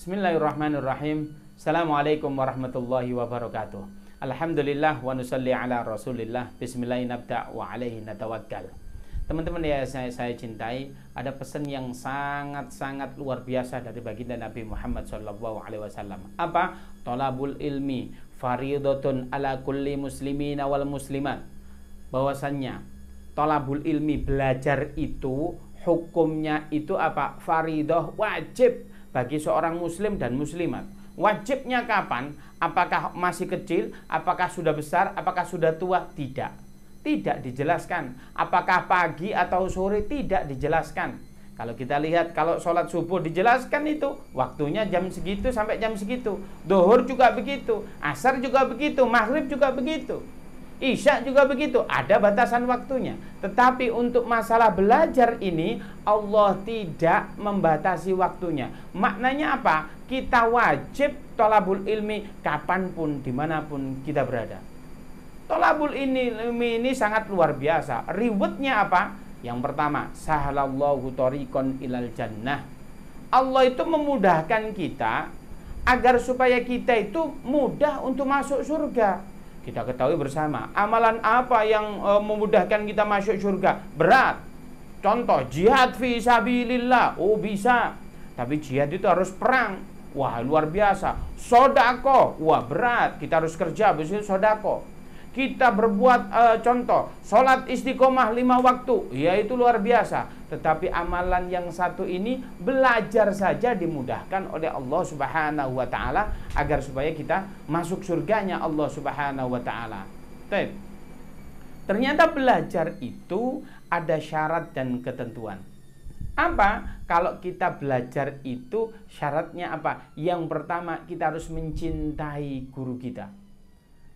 Bismillahirrahmanirrahim. Assalamualaikum warahmatullahi wabarakatuh. Alhamdulillah wa nusalli ala rasulillah. Bismillahirrahmanirrahim wa alaihi natawakkal. Teman-teman ya saya cintai, ada pesan yang sangat-sangat luar biasa dari baginda Nabi Muhammad SAW. Apa? Thalabul ilmi faridatun ala kulli muslimina wal muslimat. Bahwasannya thalabul ilmi, belajar itu hukumnya itu apa? Faridah, wajib bagi seorang muslim dan muslimat. Wajibnya kapan? Apakah masih kecil? Apakah sudah besar? Apakah sudah tua? Tidak dijelaskan. Apakah pagi atau sore? Tidak dijelaskan. Kalau kita lihat, kalau sholat subuh dijelaskan itu waktunya jam segitu sampai jam segitu. Duhur juga begitu, asar juga begitu, maghrib juga begitu, isya juga begitu, ada batasan waktunya. Tetapi untuk masalah belajar ini Allah tidak membatasi waktunya. Maknanya apa? Kita wajib thalabul ilmi kapanpun, dimanapun kita berada. Thalabul ilmi ini sangat luar biasa. Rewardnya apa? Yang pertama, sahalallahu thariqan ilal jannah. Allah itu memudahkan kita agar supaya kita itu mudah untuk masuk surga. Kita ketahui bersama, amalan apa yang memudahkan kita masuk surga? Berat. Contoh, jihad fi sabilillah. Oh bisa. Tapi jihad itu harus perang. Wah luar biasa. Sodako. Wah berat. Kita harus kerja, habis itu sodako. Kita berbuat contoh, sholat istiqomah 5 waktu. Ya itu luar biasa. Tetapi amalan yang satu ini belajar saja dimudahkan oleh Allah Subhanahu wa ta'ala agar supaya kita masuk surganya Allah Subhanahu wa ta'ala. Ternyata belajar itu ada syarat dan ketentuan. Apa? Kalau kita belajar itu syaratnya apa? Yang pertama, kita harus mencintai guru kita.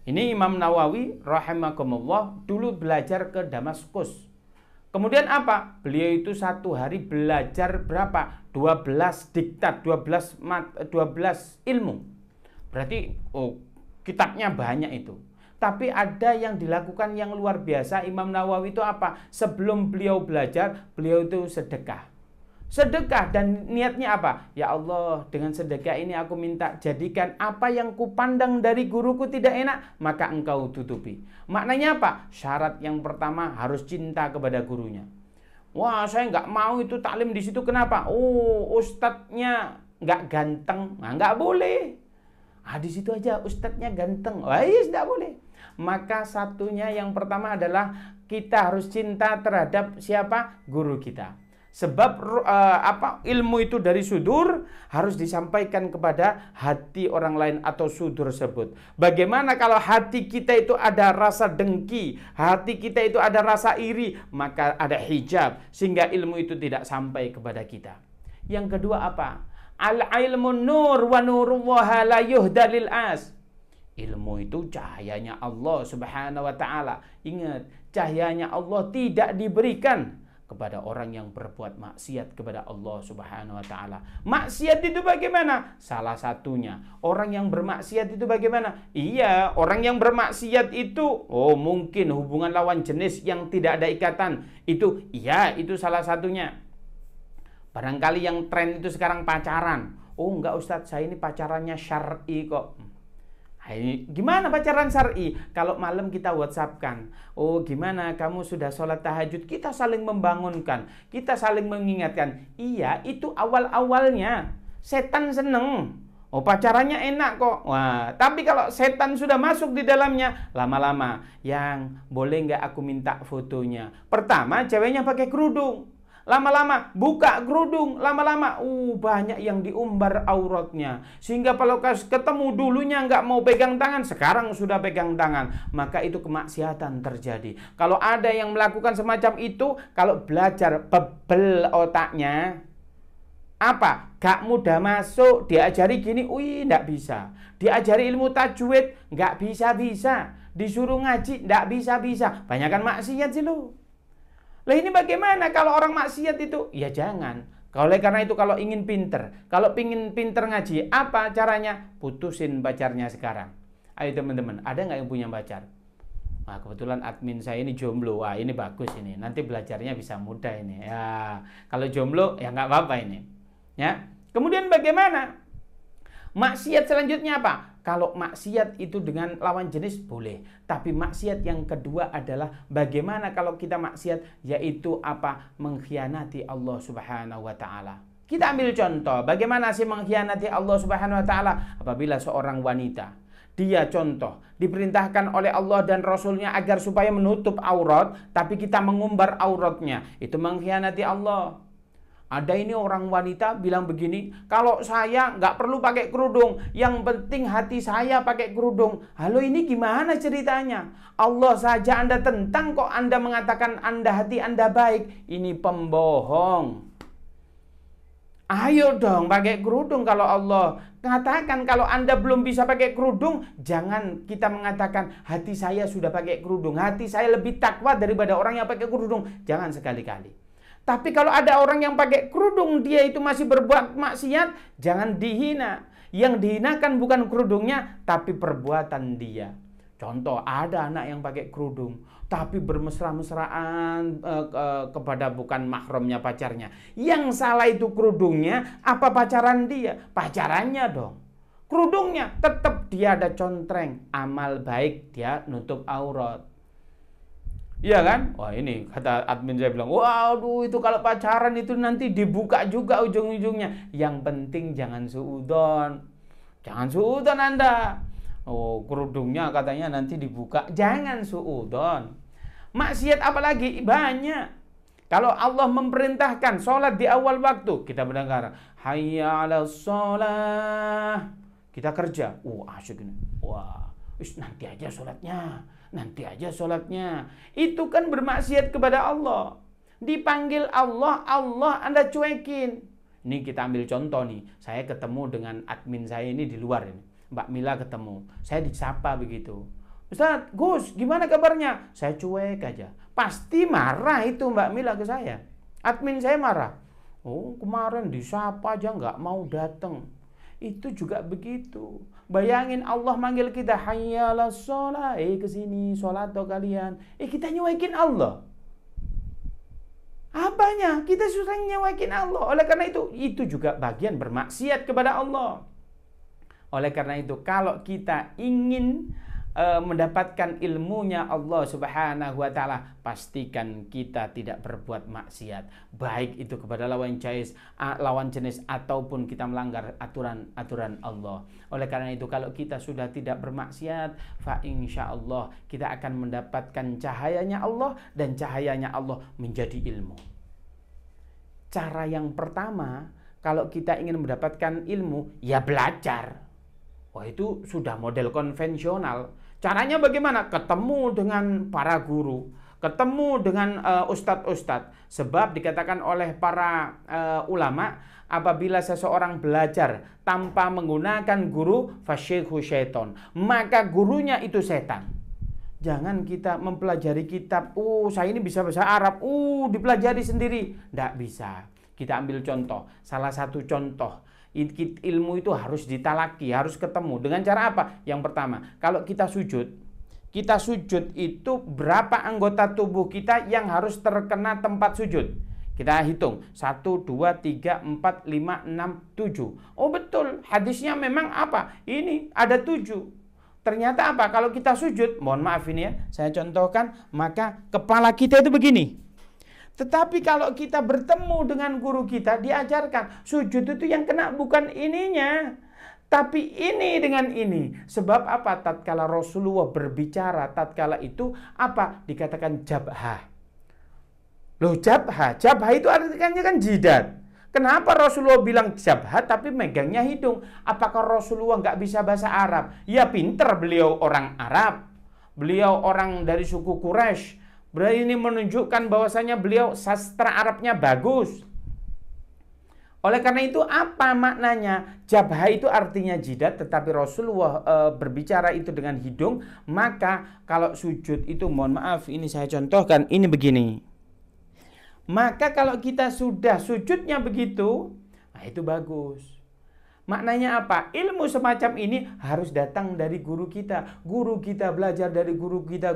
Ini Imam Nawawi rahimakumullah dulu belajar ke Damaskus. Kemudian apa? Beliau itu satu hari belajar berapa? 12 diktat, 12 ilmu. Berarti kitabnya banyak itu. Tapi ada yang dilakukan yang luar biasa. Imam Nawawi itu apa? Sebelum beliau belajar, beliau itu sedekah. Sedekah dan niatnya apa? Ya Allah, dengan sedekah ini aku minta jadikan apa yang kupandang dari guruku tidak enak, maka engkau tutupi. Maknanya apa? Syarat yang pertama harus cinta kepada gurunya. Wah, saya nggak mau itu taklim di situ. Kenapa? Oh, ustadznya nggak ganteng. Nah, nggak boleh. Di situ aja ustadznya ganteng. Wah, yes, nggak boleh. Maka satunya yang pertama adalah kita harus cinta terhadap siapa? Guru kita. Sebab ilmu itu dari sudur harus disampaikan kepada hati orang lain atau sudur tersebut. Bagaimana kalau hati kita itu ada rasa dengki, hati kita itu ada rasa iri, maka ada hijab sehingga ilmu itu tidak sampai kepada kita. Yang kedua apa? Al-ilmu nur wa nurullaha la yuhda lil as. Ilmu itu cahayanya Allah Subhanahu wa ta'ala. Ingat, cahayanya Allah tidak diberikan kepada orang yang berbuat maksiat kepada Allah Subhanahu wa ta'ala. Maksiat itu bagaimana? Salah satunya, orang yang bermaksiat itu bagaimana? Iya, orang yang bermaksiat itu mungkin hubungan lawan jenis yang tidak ada ikatan. Itu itu salah satunya. Barangkali yang tren itu sekarang pacaran. Oh enggak Ustadz, saya ini pacarannya syar'i kok. Ini gimana pacaran syar'i? Kalau malam kita WhatsApp-kan, oh gimana kamu sudah sholat tahajud? Kita saling membangunkan, kita saling mengingatkan. Iya, itu awal-awalnya setan seneng. Oh pacarannya enak kok. Wah, tapi kalau setan sudah masuk di dalamnya, lama-lama, yang boleh nggak aku minta fotonya? Pertama ceweknya pakai kerudung. Lama-lama buka kerudung, lama-lama banyak yang diumbar auratnya. Sehingga kalau ketemu dulunya nggak mau pegang tangan, sekarang sudah pegang tangan. Maka itu kemaksiatan terjadi. Kalau ada yang melakukan semacam itu, kalau belajar bebel otaknya, apa? Gak mudah masuk, diajari gini, nggak bisa. Diajari ilmu tajwid, nggak bisa-bisa. Disuruh ngaji, nggak bisa-bisa. Banyakan maksiat sih lu. Lah ini bagaimana kalau orang maksiat itu? Ya jangan. Oleh karena itu kalau ingin pinter, kalau ingin pinter ngaji, apa caranya? Putusin pacarnya sekarang. Ayo teman-teman, ada nggak yang punya pacar? Nah, kebetulan admin saya ini jomblo. Wah ini bagus ini. Nanti belajarnya bisa mudah ini. Ya kalau jomblo ya nggak apa-apa ini. Ya. Kemudian bagaimana? Maksiat selanjutnya apa? Kalau maksiat itu dengan lawan jenis boleh. Tapi maksiat yang kedua adalah bagaimana kalau kita maksiat, yaitu apa? Mengkhianati Allah Subhanahu wa taala. Kita ambil contoh, bagaimana sih mengkhianati Allah Subhanahu wa taala? Apabila seorang wanita, dia contoh diperintahkan oleh Allah dan Rasulnya agar supaya menutup aurat, tapi kita mengumbar auratnya, itu mengkhianati Allah. Ada ini orang wanita bilang begini, kalau saya nggak perlu pakai kerudung, yang penting hati saya pakai kerudung. Halo, ini gimana ceritanya? Allah saja Anda tentang, kok Anda mengatakan hati Anda baik? Ini pembohong. Ayo dong pakai kerudung kalau Allah katakan. Kalau Anda belum bisa pakai kerudung, jangan kita mengatakan hati saya sudah pakai kerudung, hati saya lebih takwa daripada orang yang pakai kerudung. Jangan sekali-kali. Tapi kalau ada orang yang pakai kerudung, dia itu masih berbuat maksiat, jangan dihina. Yang dihinakan bukan kerudungnya, tapi perbuatan dia. Contoh, ada anak yang pakai kerudung, tapi bermesra-mesraan kepada bukan mahramnya pacarnya. Yang salah itu kerudungnya, apa pacaran dia? Pacarannya dong. Kerudungnya, tetap dia ada contreng. Amal baik, dia nutup aurat. Iya kan? Wah, ini kata admin saya bilang, waduh, itu kalau pacaran itu nanti dibuka juga ujung-ujungnya. Yang penting jangan suudon. Jangan suudon Anda. Oh, kerudungnya katanya nanti dibuka. Jangan suudon. Maksiat apalagi? Banyak. Kalau Allah memerintahkan sholat di awal waktu, kita mendengar hayya 'alas sholah. Kita kerja. Asyik ini. Wah, nanti aja sholatnya. Nanti aja sholatnya. Itu kan bermaksiat kepada Allah. Dipanggil Allah, Allah Anda cuekin. Ini kita ambil contoh nih. Saya ketemu dengan admin saya ini di luar ini. Mbak Mila ketemu. Saya disapa begitu. Ustaz, Gus, gimana kabarnya? Saya cuek aja. Pasti marah itu Mbak Mila ke saya. Admin saya marah. Oh, kemarin disapa aja nggak mau datang. Itu juga begitu. Bayangin Allah manggil kita, hayya 'alas shalah, kesini sholat toh kalian. Kita nyuekin Allah. Apanya? Kita susah nyuekin Allah. Oleh karena itu juga bagian bermaksiat kepada Allah. Oleh karena itu, kalau kita ingin mendapatkan ilmunya Allah Subhanahu wa taala, pastikan kita tidak berbuat maksiat, baik itu kepada lawan jenis ataupun kita melanggar aturan Allah. Oleh karena itu, kalau kita sudah tidak bermaksiat, fa insyaallah kita akan mendapatkan cahayanya Allah, dan cahayanya Allah menjadi ilmu. Cara yang pertama, kalau kita ingin mendapatkan ilmu, ya belajar. Wah, itu sudah model konvensional. Caranya bagaimana? Ketemu dengan para guru, ketemu dengan ustadz-ustadz. Sebab dikatakan oleh para ulama, apabila seseorang belajar tanpa menggunakan guru, fasyekhu syaiton, maka gurunya itu setan. Jangan kita mempelajari kitab, saya ini bisa bahasa Arab, dipelajari sendiri. Tidak bisa. Kita ambil contoh, salah satu contoh. Ilmu itu harus ditalaki, harus ketemu. Dengan cara apa? Yang pertama, kalau kita sujud itu berapa anggota tubuh kita yang harus terkena tempat sujud? Kita hitung, 1, 2, 3, 4, 5, 6, 7. Oh betul, hadisnya memang apa? Ini ada 7. Ternyata apa? Kalau kita sujud, mohon maaf ini ya, saya contohkan, maka kepala kita itu begini. Tetapi kalau kita bertemu dengan guru kita, diajarkan sujud itu yang kena bukan ininya, tapi ini dengan ini. Sebab apa? Tatkala Rasulullah berbicara, tatkala itu apa? Dikatakan jabhah. Loh, jabhah itu artinya kan jidat. Kenapa Rasulullah bilang jabhah tapi megangnya hidung? Apakah Rasulullah nggak bisa bahasa Arab? Ya pinter, beliau orang Arab. Beliau orang dari suku Quraisy. Berarti ini menunjukkan bahwasanya beliau sastra Arabnya bagus. Oleh karena itu apa maknanya? Jabhah itu artinya jidat, tetapi Rasulullah berbicara itu dengan hidung. Maka kalau sujud itu, mohon maaf ini saya contohkan, ini begini. Maka kalau kita sudah sujudnya begitu, nah itu bagus. Maknanya apa? Ilmu semacam ini harus datang dari guru kita. Guru kita belajar dari guru kita,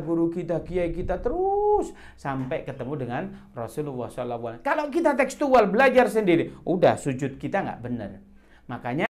kiai kita, terus sampai ketemu dengan Rasulullah SAW. Kalau kita tekstual belajar sendiri, udah sujud kita nggak benar. Makanya